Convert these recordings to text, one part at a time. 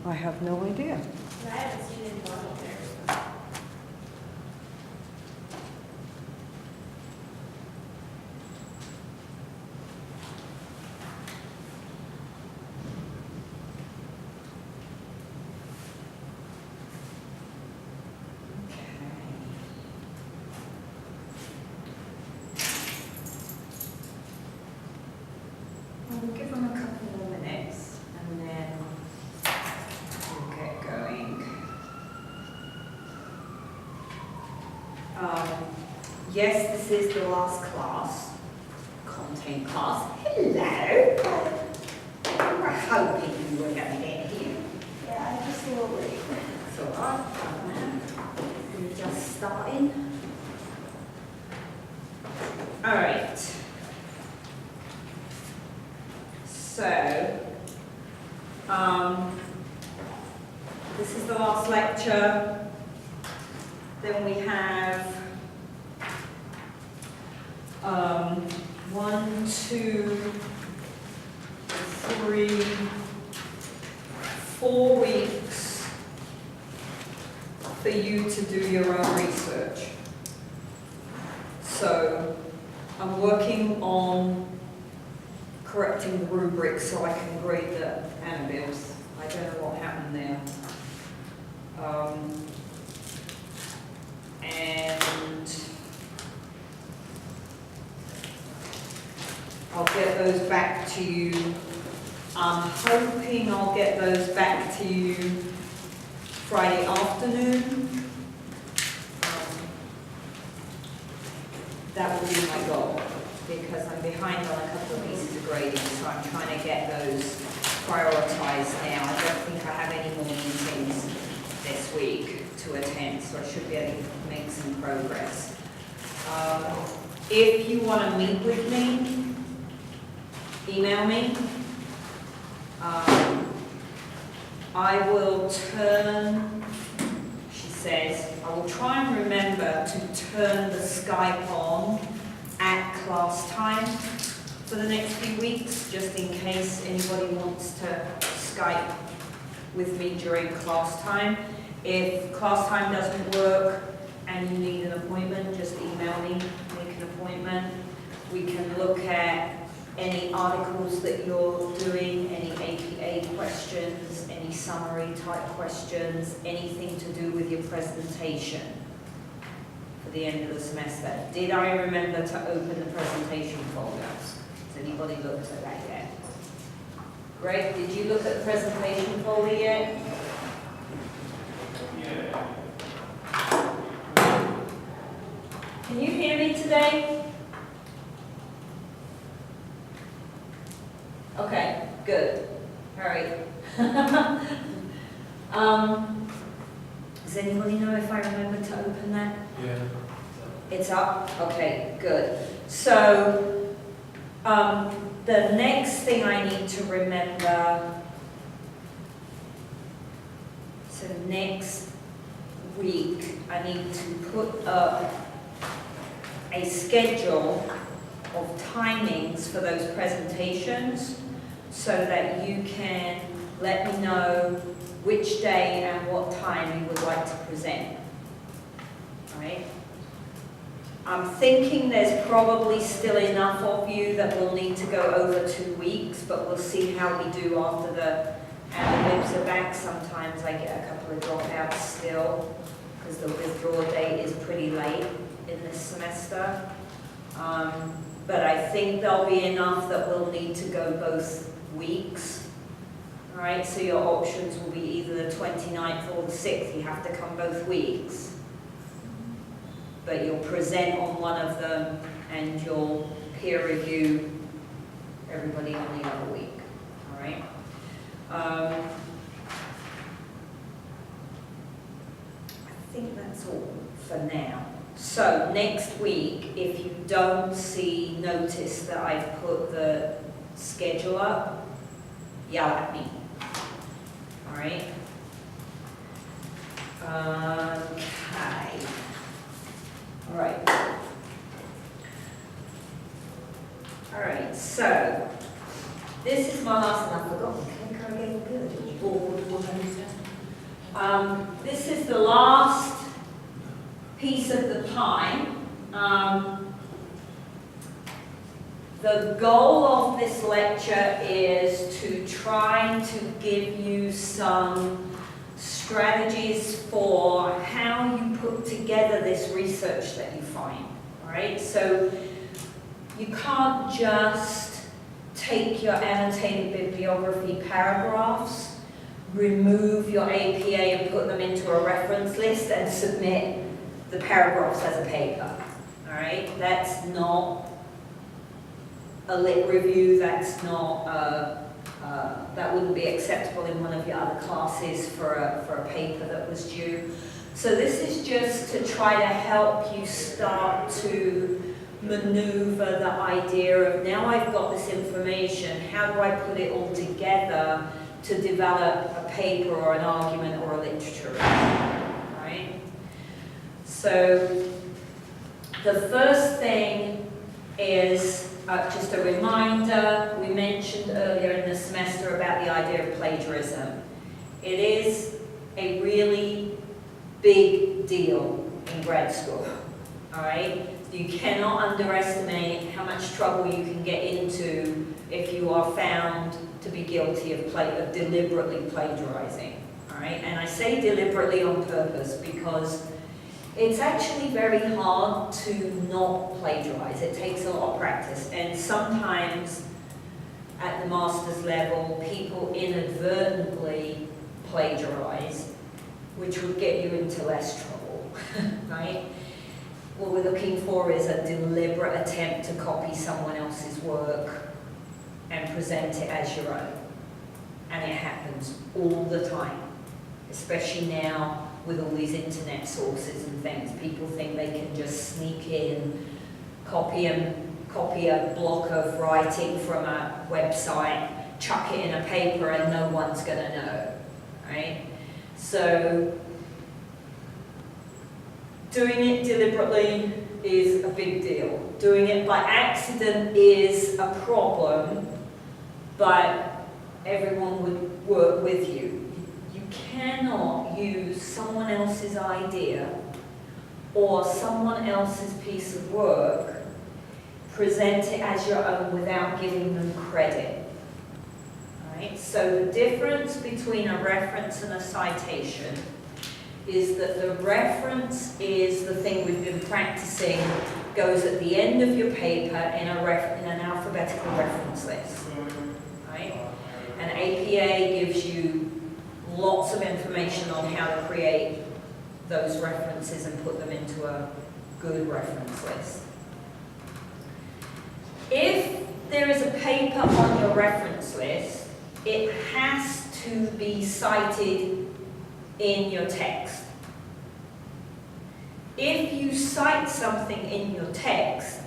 I have no idea. I haven't seen any bottle there. We'll give them a couple more minutes and then we'll get going. Yes, this is the last class, content class. Hello. We were hoping you were going to get here. Yeah, I just a little late. It's all right. We're just starting. All right. So, this is the last lecture. Then we have 1, 2, 3, 4 weeks for you to do your own research. So, I'm working on correcting the rubric so I can grade the anabibs. I don't know what happened there. And I'll get those back to you. I'm hoping I'll get those back to you Friday afternoon. That will be my goal, because I'm behind on a couple of pieces of grading, so I'm trying to get those prioritized now. I don't think I have any more meetings this week to attend, so I should be able to make some progress. If you want to meet with me, email me. I will turn, she says, I will try and remember to turn the Skype on at class time for the next few weeks, just in case anybody wants to Skype with me during class time. If class time doesn't work and you need an appointment, just email me, make an appointment. We can look at any articles that you're doing, any APA questions, any summary type questions, anything to do with your presentation for the end of the semester. Did I remember to open the presentation folders? Has anybody looked at that yet? Greg, did you look at the presentation folder yet? Yeah. Can you hear me today? Okay, good. All right. Does anybody know if I remember to open that? Yeah. It's up? Okay, good. So, the next thing I need to remember, so next week, I need to put up a schedule of timings for those presentations so that you can let me know which day and what time you would like to present. All right? I'm thinking there's probably still enough of you that will need to go over 2 weeks, but we'll see how we do after the anabibs are back. Sometimes I get a couple of dropouts still, because the withdrawal date is pretty late in this semester. But I think there'll be enough that we'll need to go both weeks. All right, so your options will be either the 29th or the 6th. You have to come both weeks. But you'll present on one of them and you'll peer review everybody on the other week. All right? I think that's all for now. So next week, if you don't notice that I've put the schedule up, yell at me. All right? Okay. All right. All right, so this is my last, and I've forgotten. Can I go again? Good. Board, This is the last piece of the pie. The goal of this lecture is to try to give you some strategies for how you put together this research that you find, all right? So you can't just take your annotated bibliography paragraphs, remove your APA and put them into a reference list and submit the paragraphs as a paper, all right? That's not a lit review, that's not, that wouldn't be acceptable in one of your other classes for a paper that was due. So this is just to try to help you start to maneuver the idea of, now I've got this information, how do I put it all together to develop a paper or an argument or a literature review, right? So the first thing is just a reminder, we mentioned earlier in the semester about the idea of plagiarism. It is a really big deal in grad school, all right? You cannot underestimate how much trouble you can get into if you are found to be guilty of deliberately plagiarizing, all right? And I say deliberately on purpose because it's actually very hard to not plagiarize. It takes a lot of practice. And sometimes at the master's level, people inadvertently plagiarize, which would get you into less trouble, right? What we're looking for is a deliberate attempt to copy someone else's work and present it as your own. And it happens all the time, especially now with all these internet sources and things. People think they can just sneak in, copy a block of writing from a website, chuck it in a paper, and no one's going to know, right? So doing it deliberately is a big deal. Doing it by accident is a problem, but everyone would work with you. You cannot use someone else's idea or someone else's piece of work, present it as your own without giving them credit. Right? So the difference between a reference and a citation is that the reference is the thing we've been practicing, goes at the end of your paper in an alphabetical reference list. Right? And APA gives you lots of information on how to create those references and put them into a good reference list. If there is a paper on your reference list, it has to be cited in your text. If you cite something in your text,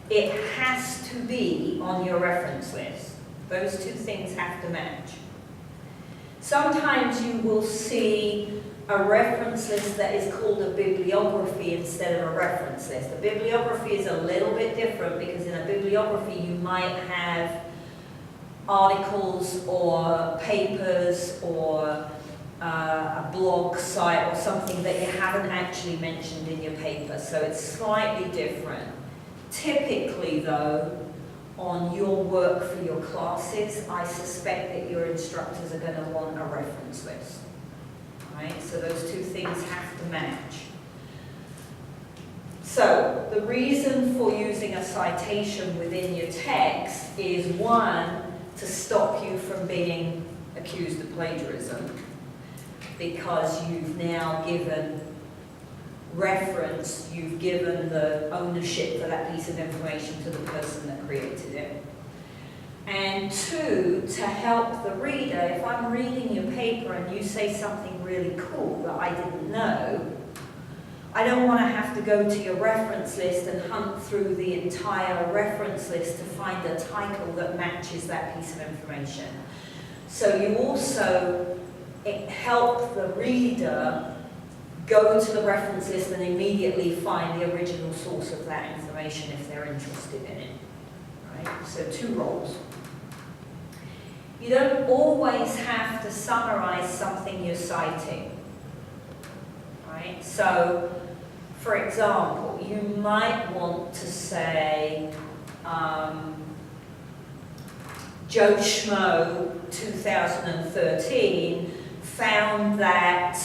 it has to be on your reference list. Those two things have to match. Sometimes you will see a reference list that is called a bibliography instead of a reference list. A bibliography is a little bit different because in a bibliography you might have articles or papers or a blog site or something that you haven't actually mentioned in your paper, so it's slightly different. Typically though, on your work for your classes, I suspect that your instructors are going to want a reference list. Right? So those two things have to match. So the reason for using a citation within your text is, one, to stop you from being accused of plagiarism, because you've now given reference, you've given the ownership for that piece of information to the person that created it. And two, to help the reader, if I'm reading your paper and you say something really cool that I didn't know, I don't want to have to go to your reference list and hunt through the entire reference list to find a title that matches that piece of information. So you also help the reader go to the reference list and immediately find the original source of that information if they're interested in it. Right? So two roles. You don't always have to summarize something you're citing. right? So, for example, you might want to say, Joe Schmo 2013 found that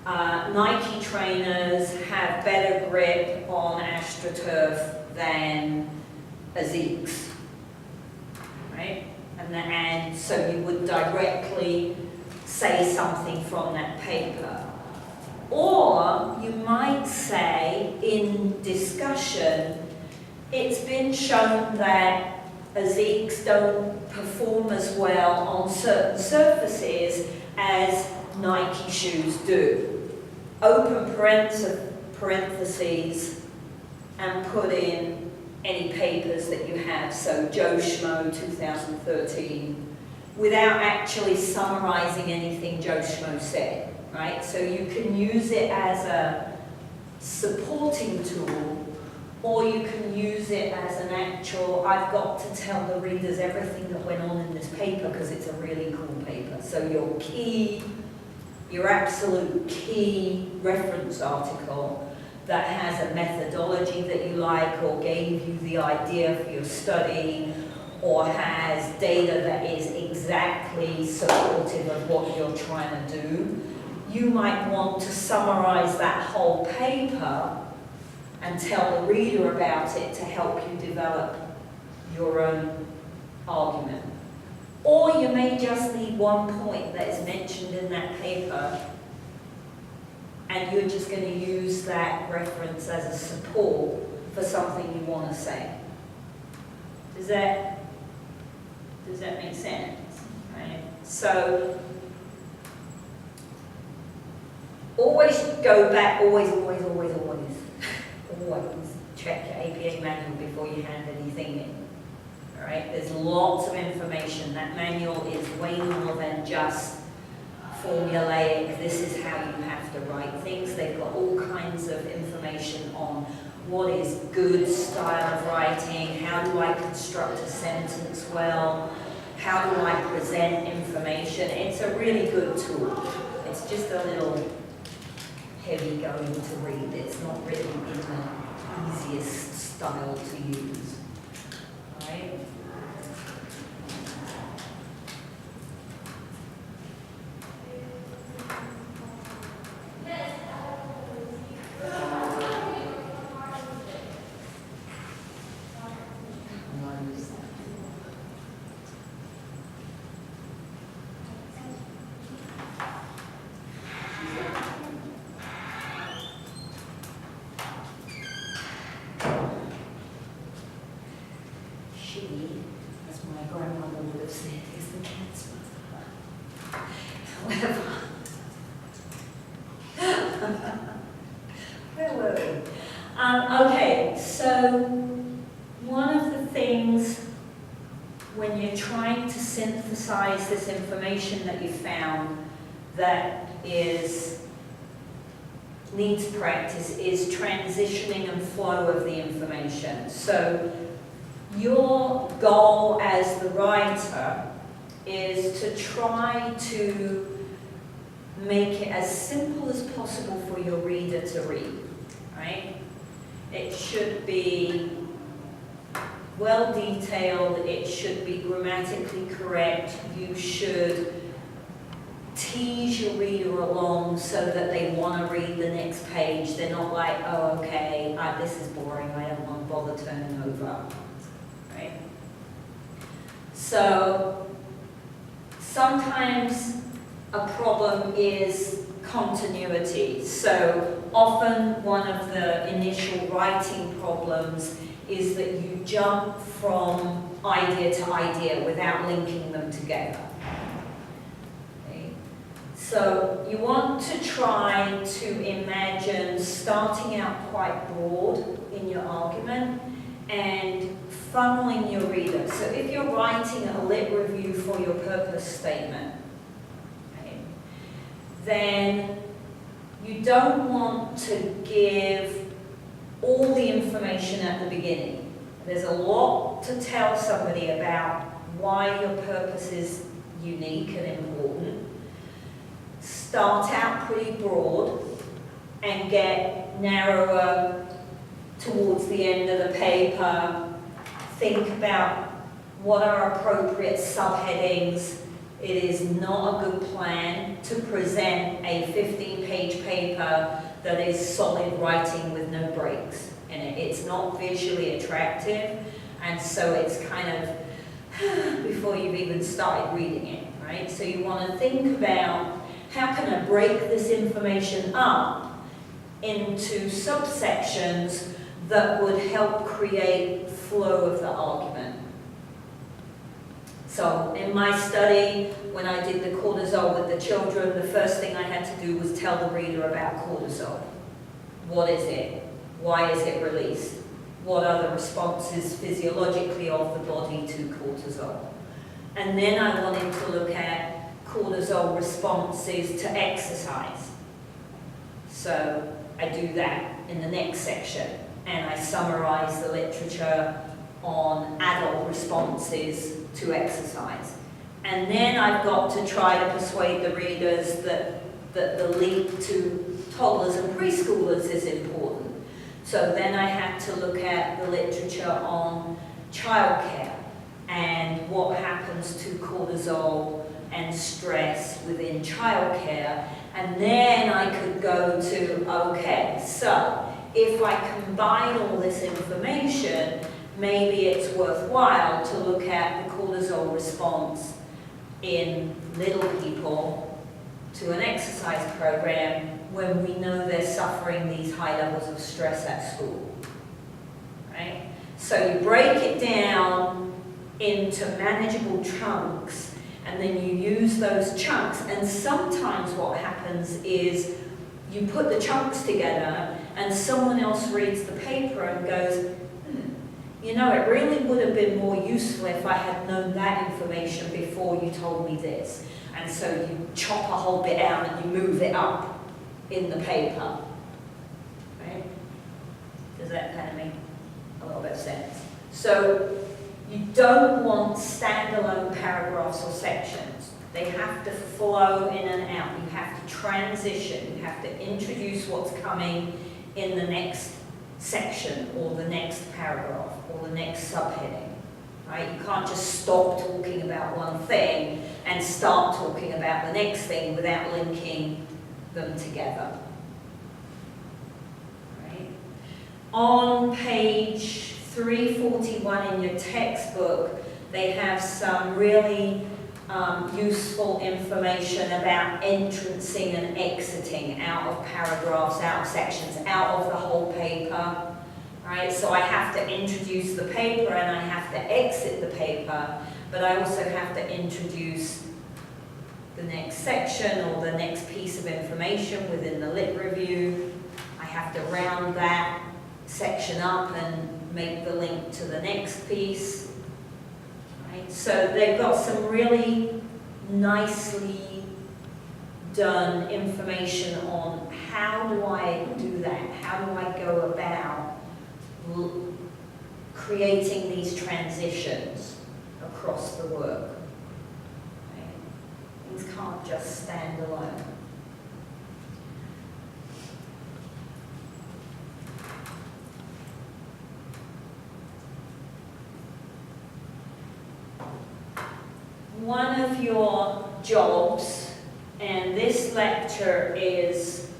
Nike trainers have better grip on AstroTurf than Asics, right? And so you would directly say something from that paper. Or you might say, in discussion, it's been shown that Asics don't perform as well on certain surfaces as Nike shoes do. Open parentheses and put in any papers that you have, so Joe Schmo 2013, without actually summarizing anything Joe Schmo said, right? So you can use it as a supporting tool, or you can use it as an actual, I've got to tell the readers everything that went on in this paper because it's a really cool paper. So your absolute key reference article that has a methodology that you like or gave you the idea for your study or has data that is exactly supportive of what you're trying to do, you might want to summarize that whole paper and tell the reader about it to help you develop your own argument. Or you may just need one point that is mentioned in that paper and you're just going to use that reference as a support for something you want to say. Does that make sense? Right? So always go back, always check your APA manual before you hand anything in. All right? There's lots of information. That manual is way more than just formulaic, this is how you have to write things. They've got all kinds of information on what is good style of writing, how do I construct a sentence well, how do I present information. It's a really good tool. It's just a little heavy going to read. It's not written in the easiest style to use. All right? As my grandmother would have said, is the cat's mother. However, where were we? Okay, so one of the things when you're trying to synthesize this information that you found that needs practice is transitioning and flow of the information. So your goal as the writer is to try to make it as simple as possible for your reader to read, right? It should be well detailed, it should be grammatically correct, you should tease your reader along so that they want to read the next page. They're not like, oh, okay, this is boring, I don't want to bother turning over. Right? So sometimes a problem is continuity. So often one of the initial writing problems is that you jump from idea to idea without linking them together. Okay? So you want to try to imagine starting out quite broad in your argument and funneling your reader. So if you're writing a lit review for your purpose statement, okay, then you don't want to give all the information at the beginning. There's a lot to tell somebody about why your purpose is unique and important. Start out pretty broad and get narrower towards the end of the paper. Think about what are appropriate subheadings. It is not a good plan to present a 15-page paper that is solid writing with no breaks in it. It's not visually attractive, and so it's kind of before you've even started reading it, right? So you want to think about, how can I break this information up into subsections that would help create flow of the argument. So in my study, when I did the cortisol with the children, the first thing I had to do was tell the reader about cortisol. What is it? Why is it released? What are the responses physiologically of the body to cortisol? And then I wanted to look at cortisol responses to exercise. So I do that in the next section, and I summarize the literature on adult responses to exercise. And then I've got to try to persuade the readers that the leap to toddlers and preschoolers is important. So then I had to look at the literature on childcare and what happens to cortisol and stress within childcare. And then I could go to, okay, so if I combine all this information, maybe it's worthwhile to look at the cortisol response in little people to an exercise program when we know they're suffering these high levels of stress at school, right? So you break it down into manageable chunks, and then you use those chunks, and sometimes what happens is you put the chunks together and someone else reads the paper and goes, you know, it really would have been more useful if I had known that information before you told me this. And so you chop a whole bit out and you move it up in the paper, right? Does that kind of make a little bit of sense? So you don't want standalone paragraphs or sections. They have to flow in and out. You have to transition. You have to introduce what's coming in the next section or the next paragraph or the next subheading, right? You can't just stop talking about one thing and start talking about the next thing without linking them together, right? On page 341 in your textbook, they have some really useful information about entrancing and exiting out of paragraphs, out of sections, out of the whole paper, right? So I have to introduce the paper and I have to exit the paper, but I also have to introduce the next section or the next piece of information within the lit review. I have to round that section up and make the link to the next piece. So they've got some really nicely done information on how do I do that? How do I go about creating these transitions across the work? Things can't just stand alone. One of your jobs, and this lecture is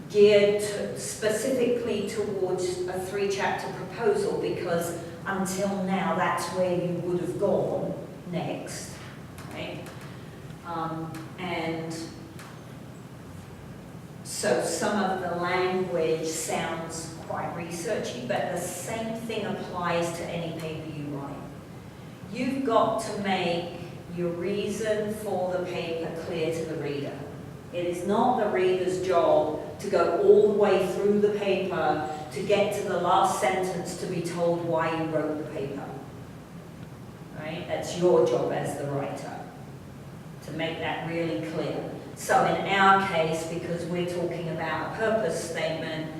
geared specifically towards a 3-chapter proposal, because until now that's where you would have gone next, right? And so some of the language sounds quite researchy, but the same thing applies to any paper you write. You've got to make your reason for the paper clear to the reader. It is not the reader's job to go all the way through the paper to get to the last sentence to be told why you wrote the paper. Right? That's your job as the writer, to make that really clear. So in our case, because we're talking about a purpose statement,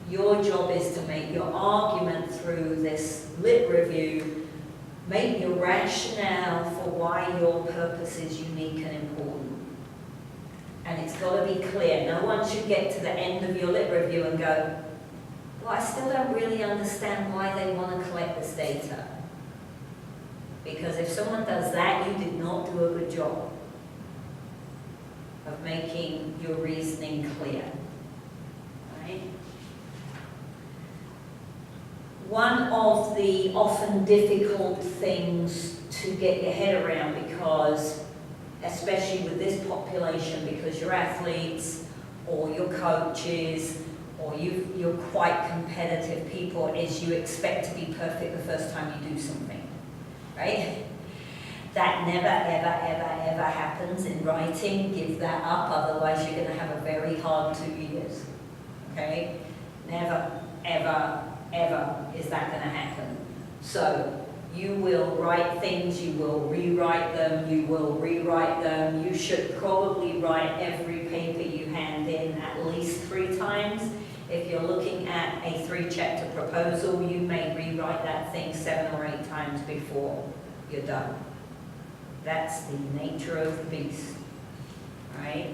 your job is to make your argument through this lit review, make your rationale for why your purpose is unique and important. And it's got to be clear. No one should get to the end of your lit review and go, well, I still don't really understand why they want to collect this data. Because if someone does that, you did not do a good job of making your reasoning clear. Right? One of the often difficult things to get your head around, because especially with this population, because you're athletes or you're coaches or you're quite competitive people, is you expect to be perfect the first time you do something, right? That never, ever, ever, ever happens in writing. Give that up, otherwise you're going to have a very hard 2 years, okay? Never, ever, ever is that going to happen. So you will write things, you will rewrite them, you will rewrite them. You should probably write every paper you hand in at least 3 times. If you're looking at a 3-chapter proposal, you may rewrite that thing 7 or 8 times before you're done. That's the nature of the beast, right?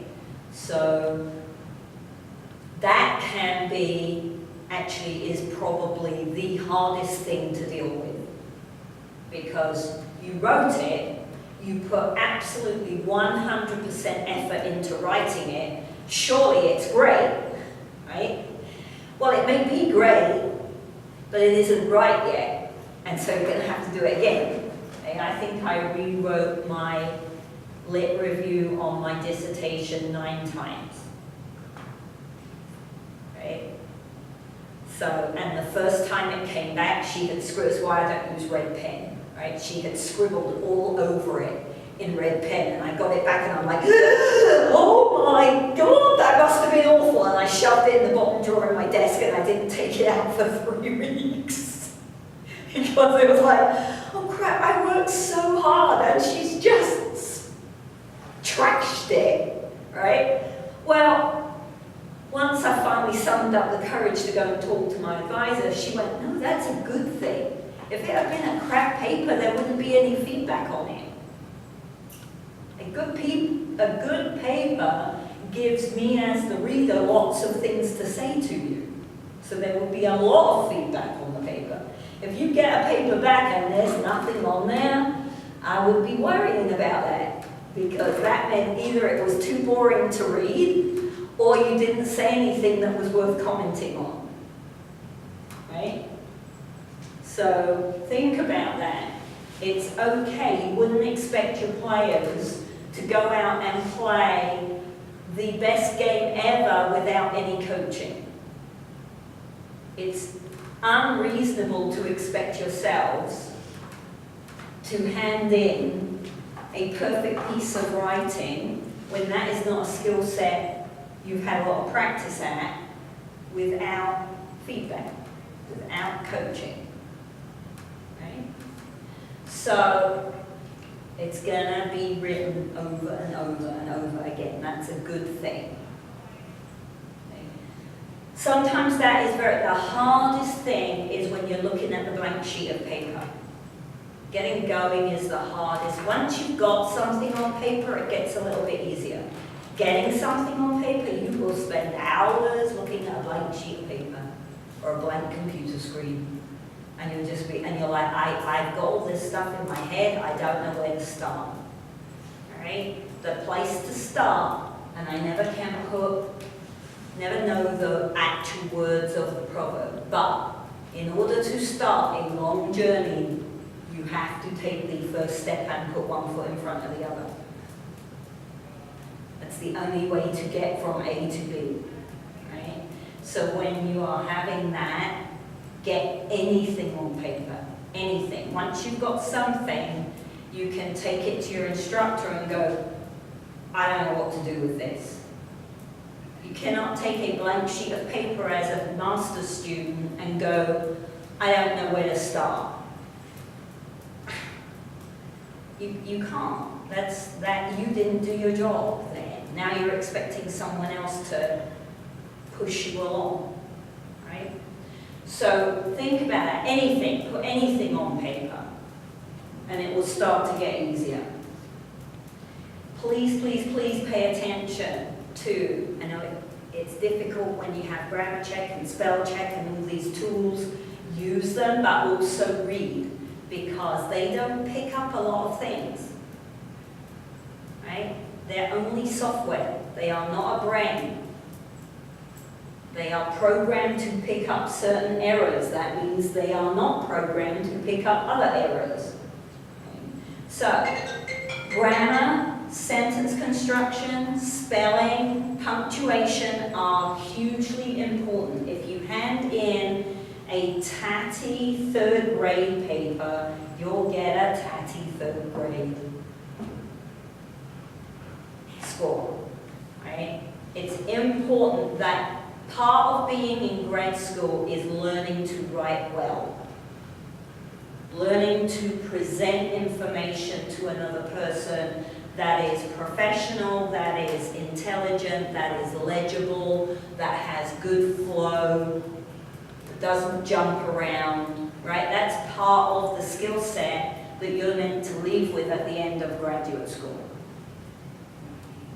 So that can be, actually is probably the hardest thing to deal with, because you wrote it, you put absolutely 100% effort into writing it, surely it's great, right? Well, it may be great, but it isn't right yet, and so you're going to have to do it again. Okay? I think I rewrote my lit review on my dissertation 9 times. Right? So, and the first time it came back, she had scribbled, that's why I don't use red pen, right? She had scribbled all over it in red pen, and I got it back and I'm like, oh my God, that must have been awful. And I shoved it in the bottom drawer of my desk and I didn't take it out for 3 weeks. Because it was like, oh crap, I worked so hard and she's just trashed it, right? Well, once I finally summoned up the courage to go and talk to my advisor, she went, no, that's a good thing. If it had been a crap paper, there wouldn't be any feedback on it. A good paper gives me as the reader lots of things to say to you. So there will be a lot of feedback on the paper. If you get a paper back and there's nothing on there, I would be worrying about that, because that meant either it was too boring to read or you didn't say anything that was worth commenting on. Right? So think about that. It's okay. You wouldn't expect your players to go out and play the best game ever without any coaching. It's unreasonable to expect yourselves to hand in a perfect piece of writing when that is not a skill set you've had a lot of practice at, without feedback, without coaching. Right? So it's going to be written over and over and over again. That's a good thing. Okay? Sometimes that is the hardest thing is when you're looking at the blank sheet of paper. Getting going is the hardest. Once you've got something on paper, it gets a little bit easier. Getting something on paper, you will spend hours looking at a blank sheet of paper or a blank computer screen. And you'll just be, and you're like, I've got all this stuff in my head, I don't know where to start. All right? The place to start, and I never know the actual words of the proverb, but in order to start a long journey, you have to take the first step and put one foot in front of the other. That's the only way to get from A to B. Right? So when you are having that, get anything on paper, anything. Once you've got something, you can take it to your instructor and go, I don't know what to do with this. You cannot take a blank sheet of paper as a master's student and go, I don't know where to start. You can't. That you didn't do your job then. Now you're expecting someone else to push you along, right? So think about that. Anything, put anything on paper, and it will start to get easier. Please, please, please pay attention. too. I know it's difficult when you have grammar check and spell check and all these tools. Use them, but also read, because they don't pick up a lot of things, right? They're only software. They are not a brain. They are programmed to pick up certain errors. That means they are not programmed to pick up other errors. So, grammar, sentence construction, spelling, punctuation are hugely important. If you hand in a tatty third grade paper, you'll get a tatty third grade score, right? It's important that part of being in grad school is learning to write well. Learning to present information to another person that is professional, that is intelligent, that is legible, that has good flow, that doesn't jump around, right? That's part of the skill set that you're meant to leave with at the end of graduate school.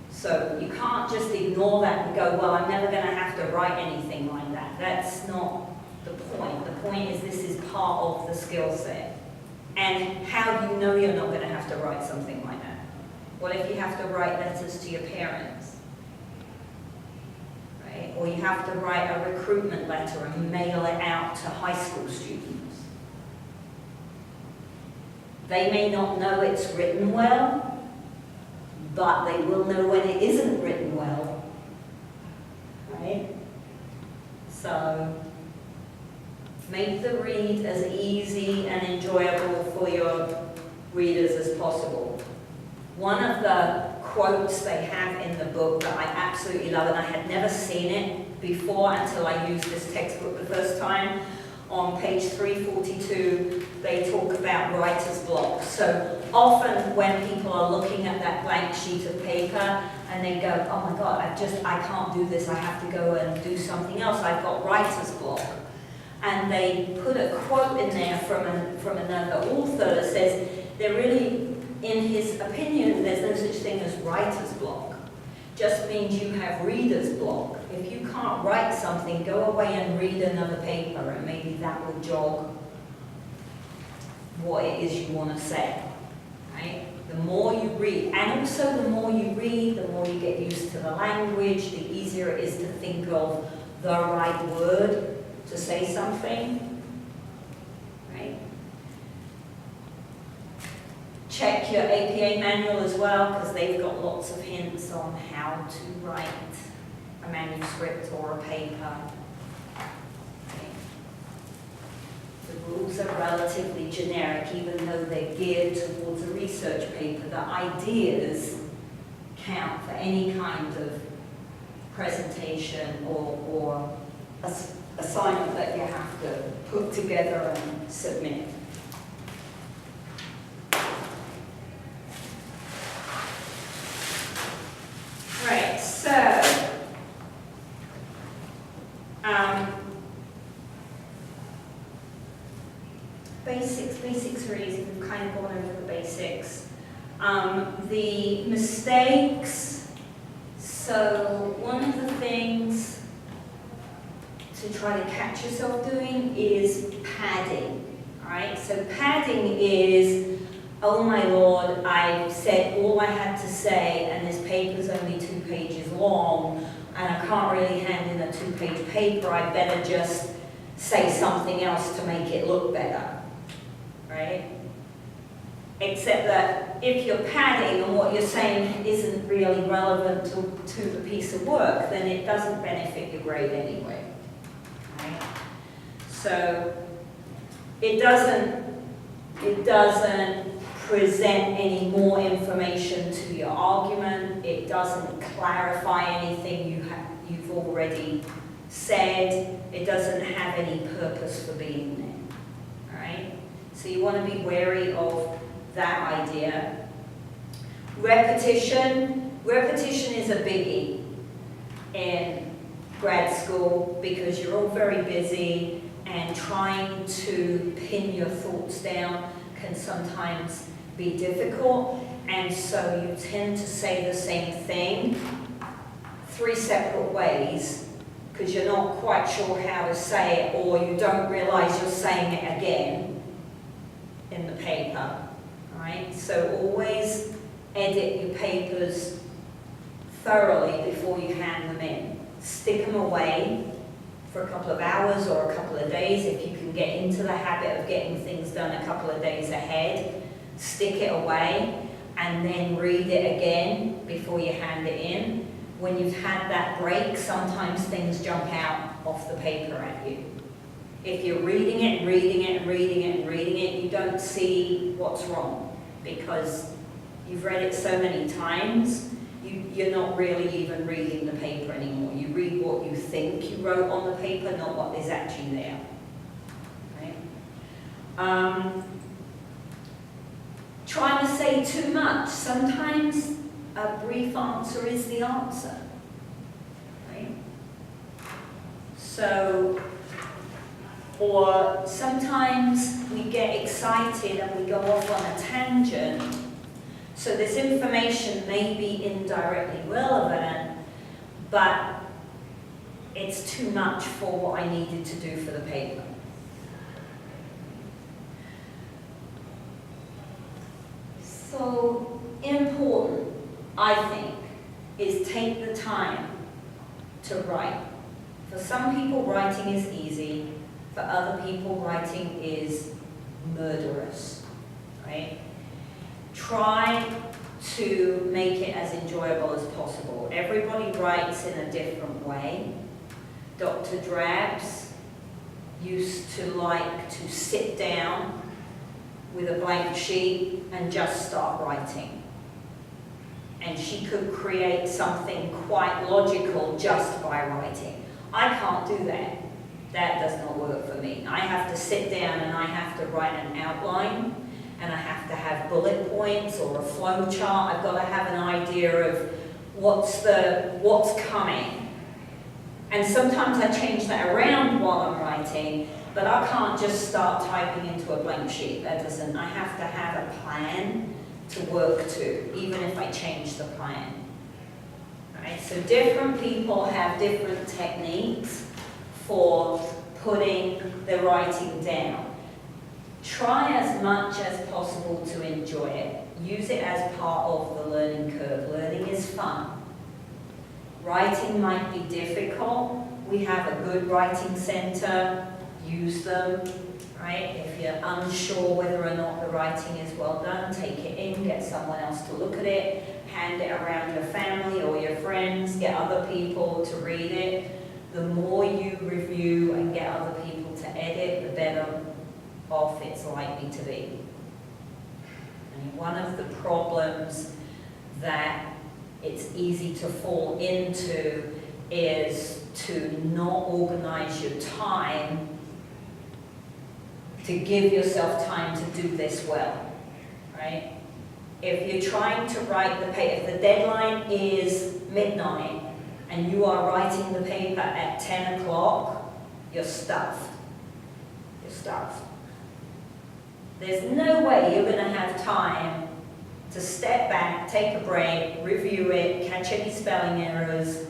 So you can't just ignore that and go, well, I'm never going to have to write anything like that. That's not the point. The point is this is part of the skill set. And how do you know you're not going to have to write something like that? What if you have to write letters to your parents? Right? Or you have to write a recruitment letter and mail it out to high school students. They may not know it's written well, but they will know when it isn't written well, right? So, make the read as easy and enjoyable for your readers as possible. One of the quotes they have in the book that I absolutely love, and I had never seen it before until I used this textbook the first time, on page 342, they talk about writer's block. So often when people are looking at that blank sheet of paper and they go, oh my God, I can't do this, I have to go and do something else, I've got writer's block. And they put a quote in there from another author that says, they're really, in his opinion, there's no such thing as writer's block. Just means you have reader's block. If you can't write something, go away and read another paper, and maybe that will jog what it is you want to say, right? The more you read, and also the more you read, the more you get used to the language, the easier it is to think of the right word to say something, right? Check your APA manual as well, because they've got lots of hints on how to write a manuscript or a paper. Okay. The rules are relatively generic, even though they're geared towards a research paper. The ideas count for any kind of presentation or assignment that you have to put together and submit. Right, so basics are easy. We've kind of gone over the basics. The mistakes. So one of the things to try to catch yourself doing is padding. All right, so padding is, oh my Lord, I've said all I had to say, and this paper's only 2 pages long, and I can't really hand in a 2-page paper. I better just say something else to make it look better, right? Except that if you're padding and what you're saying isn't really relevant to the piece of work, then it doesn't benefit your grade anyway, right? So it doesn't present any more information to your argument. It doesn't clarify anything you've already said. It doesn't have any purpose for being there. All right? So you want to be wary of that idea. Repetition. Repetition is a biggie in grad school because you're all very busy, and trying to pin your thoughts down can sometimes be difficult, and so you tend to say the same thing three separate ways because you're not quite sure how to say it, or you don't realize you're saying it again in the paper, right? So always edit your papers thoroughly before you hand them in. Stick them away for a couple of hours or a couple of days. If you can get into the habit of getting things done a couple of days ahead, stick it away and then read it again before you hand it in. When you've had that break, sometimes things jump out off the paper at you. If you're reading it, reading it, reading it, reading it, you don't see what's wrong because you've read it so many times, you're not really even reading the paper anymore. You read what you think you wrote on the paper, not what is actually there. Right? Trying to say too much. Sometimes a brief answer is the answer. Right? So, or sometimes we get excited and we go off on a tangent. So this information may be indirectly relevant, but it's too much for what I needed to do for the paper. So important, I think, is take the time to write. For some people, writing is easy. For other people, writing is murderous, right? Try to make it as enjoyable as possible. Everybody writes in a different way. Dr. Drabs used to like to sit down with a blank sheet and just start writing. And she could create something quite logical just by writing. I can't do that. That does not work for me. I have to sit down and I have to write an outline, and I have to have bullet points or a flow chart. I've got to have an idea of what's coming. And sometimes I change that around while I'm writing, but I can't just start typing into a blank sheet. That doesn't, I have to have a plan to work to, even if I change the plan. Right? So different people have different techniques for putting the writing down. Try as much as possible to enjoy it. Use it as part of the learning curve. Learning is fun. Writing might be difficult. We have a good writing center. Use them, right? If you're unsure whether or not the writing is well done, take it in, get someone else to look at it, hand it around your family or your friends, get other people to read it. The more you review and get other people to edit, the better off it's likely to be. And one of the problems that it's easy to fall into is to not organize your time to give yourself time to do this well, right? If you're trying to write the paper, if the deadline is midnight and you are writing the paper at 10 o'clock, you're stuffed. You're stuffed. There's no way you're going to have time to step back, take a break, review it, catch any spelling errors,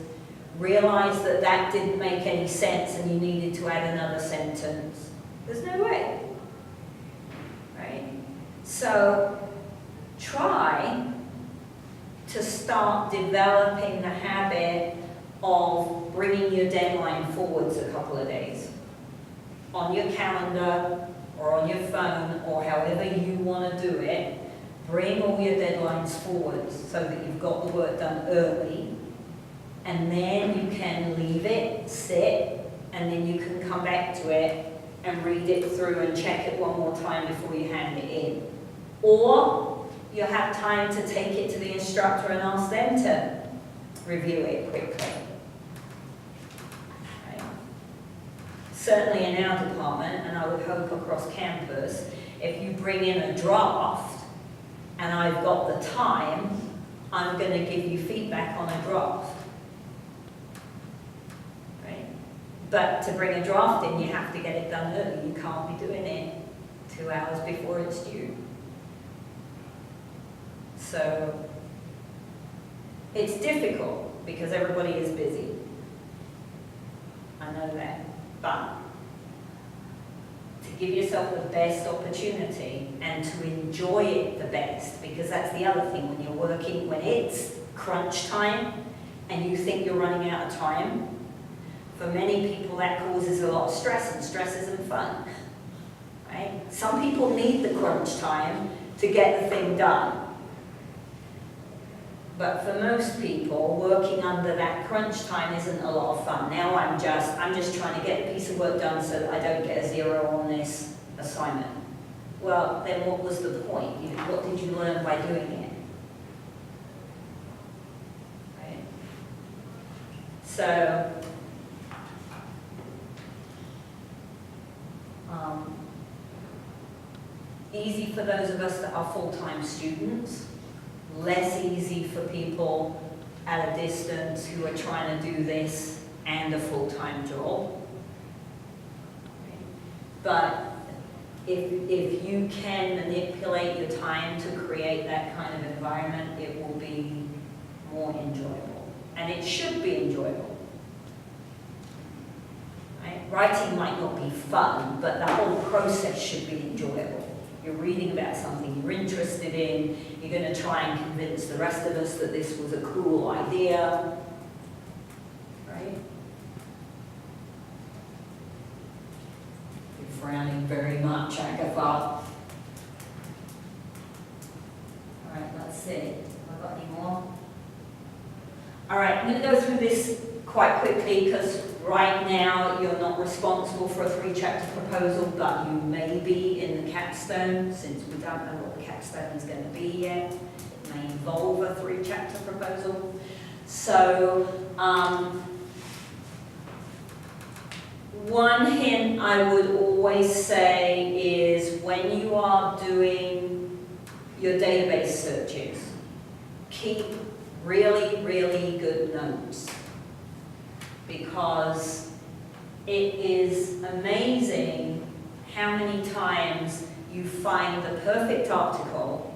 realize that that didn't make any sense and you needed to add another sentence. There's no way. Right? So try to start developing the habit of bringing your deadline forwards a couple of days. On your calendar or on your phone or however you want to do it, bring all your deadlines forwards so that you've got the work done early, and then you can leave it, sit, and then you can come back to it and read it through and check it one more time before you hand it in. Or you have time to take it to the instructor and ask them to review it quickly. Right? Certainly in our department, and I would hope across campus, if you bring in a draft and I've got the time, I'm going to give you feedback on a draft. Right? But to bring a draft in, you have to get it done early. You can't be doing it 2 hours before it's due. So it's difficult. because everybody is busy. I know that. But to give yourself the best opportunity and to enjoy it the best, because that's the other thing when you're working, when it's crunch time and you think you're running out of time, for many people that causes a lot of stress, and stress isn't fun. Right? Some people need the crunch time to get the thing done. But for most people, working under that crunch time isn't a lot of fun. Now I'm just trying to get a piece of work done so that I don't get a 0 on this assignment. Well, then what was the point? What did you learn by doing it? Right? So, easy for those of us that are full-time students, less easy for people at a distance who are trying to do this and a full-time job. But if you can manipulate your time to create that kind of environment, it will be more enjoyable. And it should be enjoyable. Right? Writing might not be fun, but the whole process should be enjoyable. You're reading about something you're interested in, you're going to try and convince the rest of us that this was a cool idea, right? You're frowning very much, Agatha. All right, let's see. Have I got any more? All right, I'm going to go through this quite quickly because right now you're not responsible for a 3-chapter proposal, but you may be in the capstone, since we don't know what the capstone is going to be yet. It may involve a 3-chapter proposal. So, one hint I would always say is when you are doing your database searches, keep really, really good notes. Because it is amazing how many times you find the perfect article,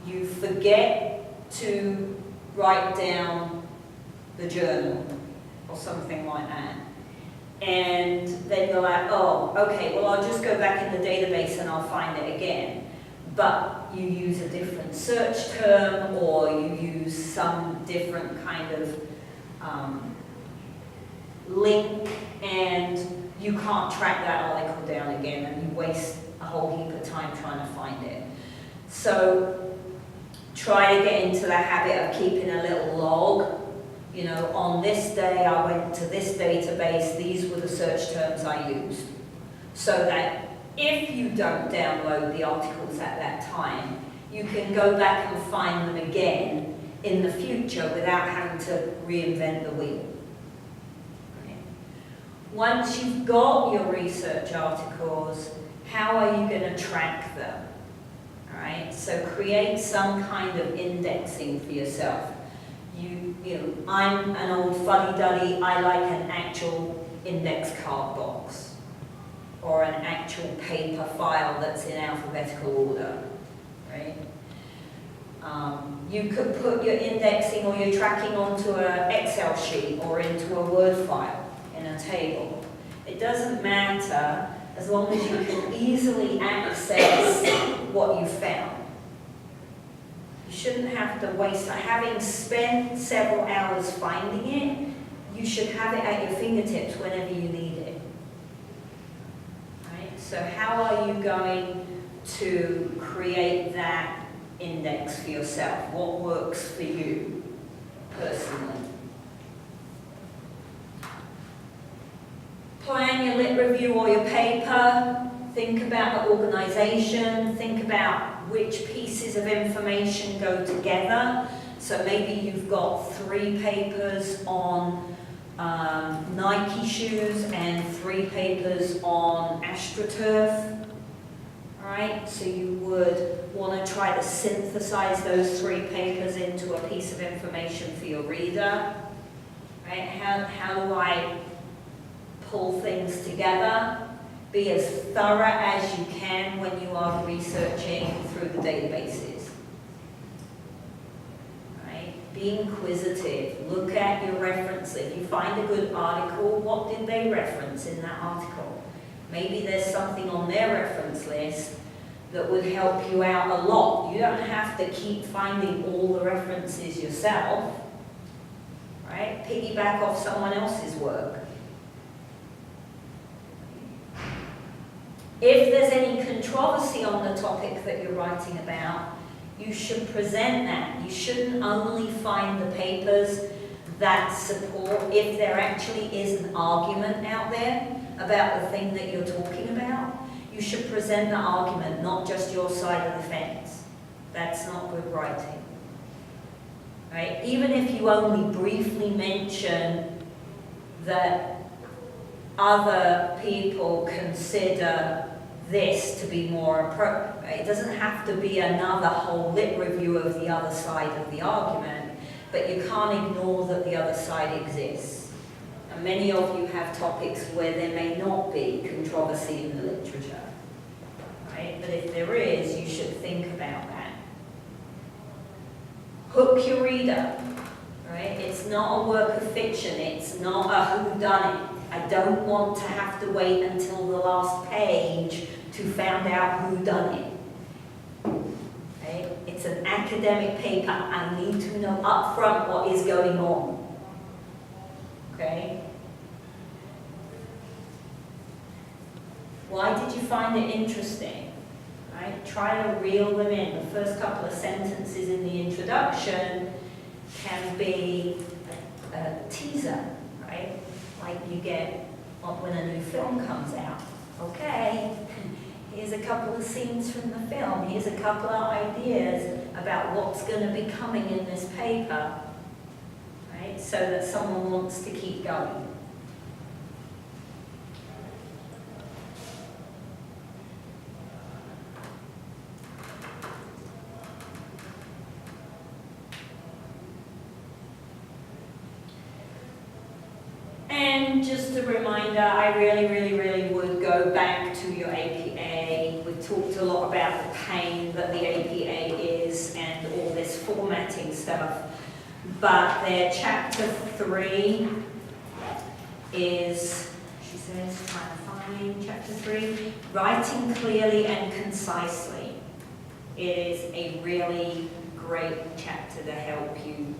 you forget to write down the journal or something like that. And then you're like, oh, okay, well, I'll just go back in the database and I'll find it again. But you use a different search term or you use some different kind of link, and you can't track that article down again, and you waste a whole heap of time trying to find it. So try to get into the habit of keeping a little log. You know, on this day I went to this database, these were the search terms I used. So that if you don't download the articles at that time, you can go back and find them again in the future without having to reinvent the wheel. Once you've got your research articles, how are you going to track them? All right, so create some kind of indexing for yourself. You know, I'm an old fuddy-duddy, I like an actual index card box or an actual paper file that's in alphabetical order, right? You could put your indexing or your tracking onto an Excel sheet or into a Word file in a table. It doesn't matter as long as you can easily access what you found. You shouldn't have to waste time. Having spent several hours finding it, you should have it at your fingertips whenever you need it. Right? So how are you going to create that index for yourself? What works for you personally? Plan your lit review or your paper. Think about the organisation. Think about which pieces of information go together. So maybe you've got 3 papers on Nike shoes and 3 papers on AstroTurf. Right? So you would want to try to synthesize those 3 papers into a piece of information for your reader. Right? How do I pull things together? Be as thorough as you can when you are researching through the databases. Right? Be inquisitive. Look at your reference. If you find a good article, what did they reference in that article? Maybe there's something on their reference list that would help you out a lot. You don't have to keep finding all the references yourself, right? Piggyback off someone else's work. If there's any controversy on the topic that you're writing about, you should present that. You shouldn't only find the papers that support, if there actually is an argument out there about the thing that you're talking about, you should present the argument, not just your side of the fence. That's not good writing. Right? Even if you only briefly mention that other people consider this to be more appropriate. It doesn't have to be another whole lit review of the other side of the argument, but you can't ignore that the other side exists. And many of you have topics where there may not be controversy in the literature, right? But if there is, you should think about that. Hook your reader, right? It's not a work of fiction, it's not a whodunit. I don't want to have to wait until the last page to find out who done it. Okay? It's an academic paper. I need to know up front what is going on. Okay? Why did you find it interesting? Right? Try to reel them in. The first couple of sentences in the introduction can be a teaser, right? Like you get when a new film comes out. Okay, here's a couple of scenes from the film. Here's a couple of ideas about what's going to be coming in this paper, right? So that someone wants to keep going. And just a reminder, I really would go back to your APA. We talked a lot about the pain that the APA is and all this formatting stuff. But their chapter 3 is, she says, trying to find chapter 3, writing clearly and concisely. It is a really great chapter to help you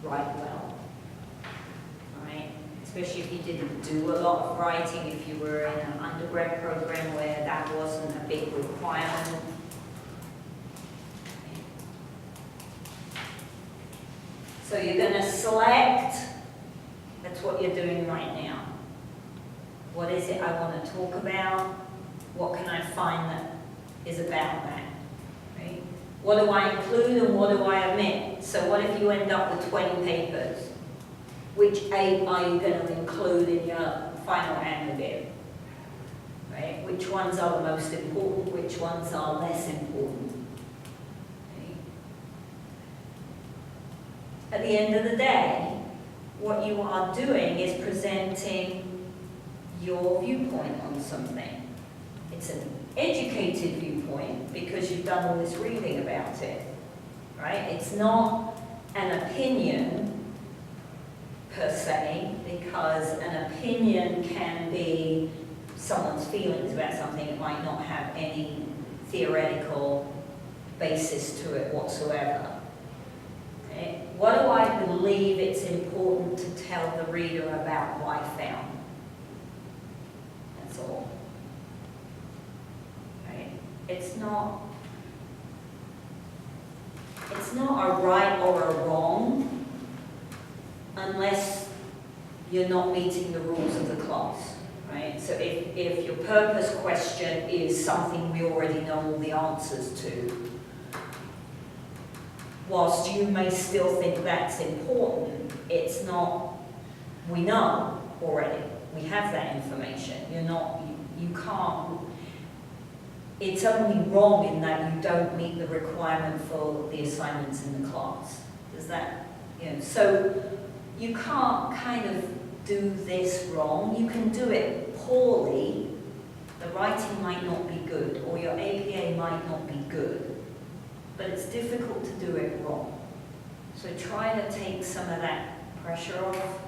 write well. Especially if you didn't do a lot of writing, if you were in an undergrad program where that wasn't a big requirement. So you're going to select, that's what you're doing right now. What is it I want to talk about? What can I find that is about that? Right? What do I include and what do I omit? So what if you end up with 20 papers? Which 8 are you going to include in your final aggregate? Right? Which ones are the most important? Which ones are less important? Okay. At the end of the day, what you are doing is presenting your viewpoint on something. It's an educated viewpoint because you've done all this reading about it. Right? It's not an opinion per se, because an opinion can be someone's feelings about something. It might not have any theoretical basis to it whatsoever. Okay? What do I believe it's important to tell the reader about what I found? That's all. Right? It's not a right or a wrong, unless you're not meeting the rules of the class, right? So if your purpose question is something we already know all the answers to, whilst you may still think that's important, it's not, we know already, we have that information. You can't, it's only wrong in that you don't meet the requirement for the assignments in the class. Does that, so you can't kind of do this wrong. You can do it poorly. The writing might not be good, or your APA might not be good, but it's difficult to do it wrong. So So try to take some of that pressure off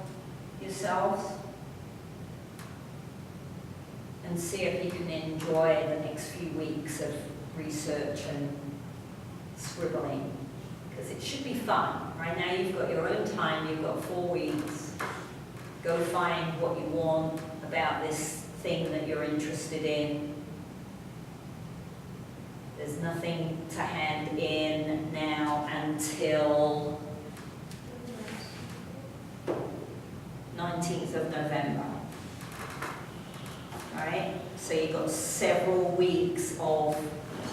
yourselves and see if you can enjoy the next few weeks of research and scribbling, because it should be fun. Right now you've got your own time, you've got 4 weeks. Go find what you want about this thing that you're interested in. There's nothing to hand in now until 19th of November. Alright, so you've got several weeks of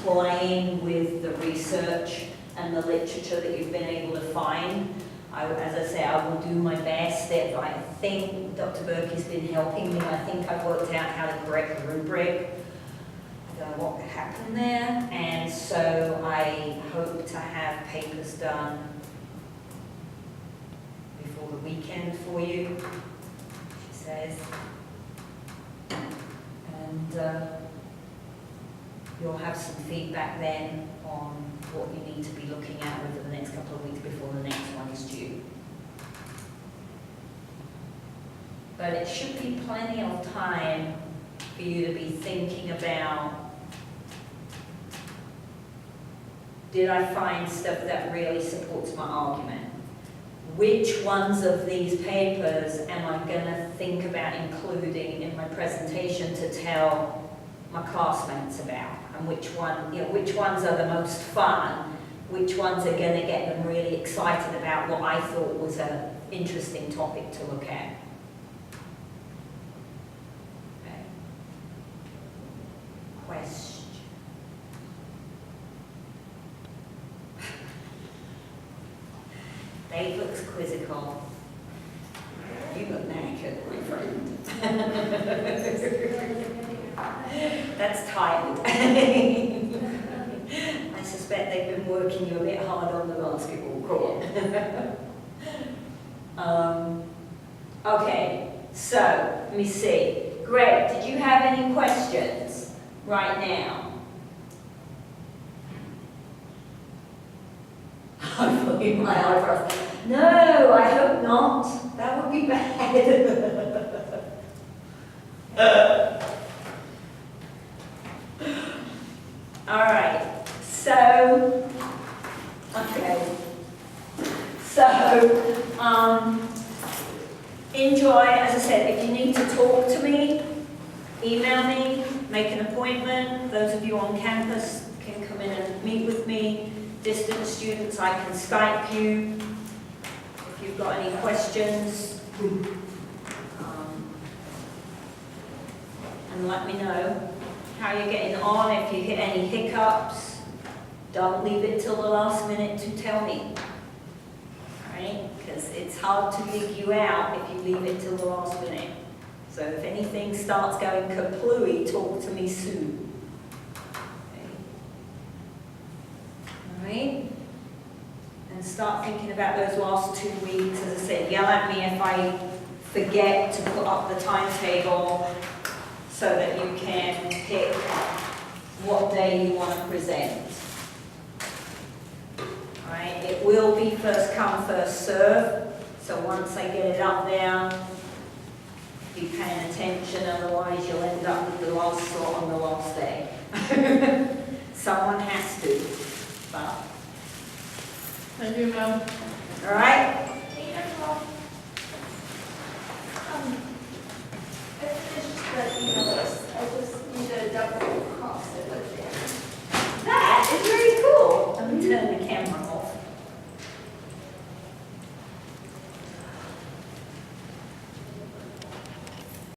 playing with the research and the literature that you've been able to find. As I say, I will do my best. I think Dr. Berkey's been helping me. I think I've worked out how to correct the rubric. I don't know what happened there. And so I hope to have papers done before the weekend for you, she says. And you'll have some feedback then on what you need to be looking at over the next couple of weeks before the next one is due. But it should be plenty of time for you to be thinking about, did I find stuff that really supports my argument? Which ones of these papers am I going to think about including in my presentation to tell my classmates about? And which ones are the most fun? Which ones are going to get them really excited about what I thought was an interesting topic to look at? Okay. Question. Dave looks quizzical. You look knackered, my friend. That's tired. I suspect they've been working you a bit hard on the basketball court. Okay, so let me see. Greg, did you have any questions right now? I'm looking my eyebrows. No, I hope not. That would be bad. All right. So, okay. So, enjoy. As I said, if you need to talk to me, email me, make an appointment. Those of you on campus can come in and meet with me. Distant students, I can Skype you if you've got any questions. And let me know how you're getting on. If you hit any hiccups, don't leave it till the last minute to tell me. Right? Because it's hard to dig you out if you leave it till the last minute. So if anything starts going kaplooey, talk to me soon. Right? And start thinking about those last 2 weeks. As I said, yell at me if I forget to put up the timetable so that you can pick what day you want to present. Right? It will be first come, first serve. So once I get it up there, be paying attention, otherwise you'll end up with the last slot on the last day. Someone has to. Thank you, ma'am. All right? I finished the email list. I just need to double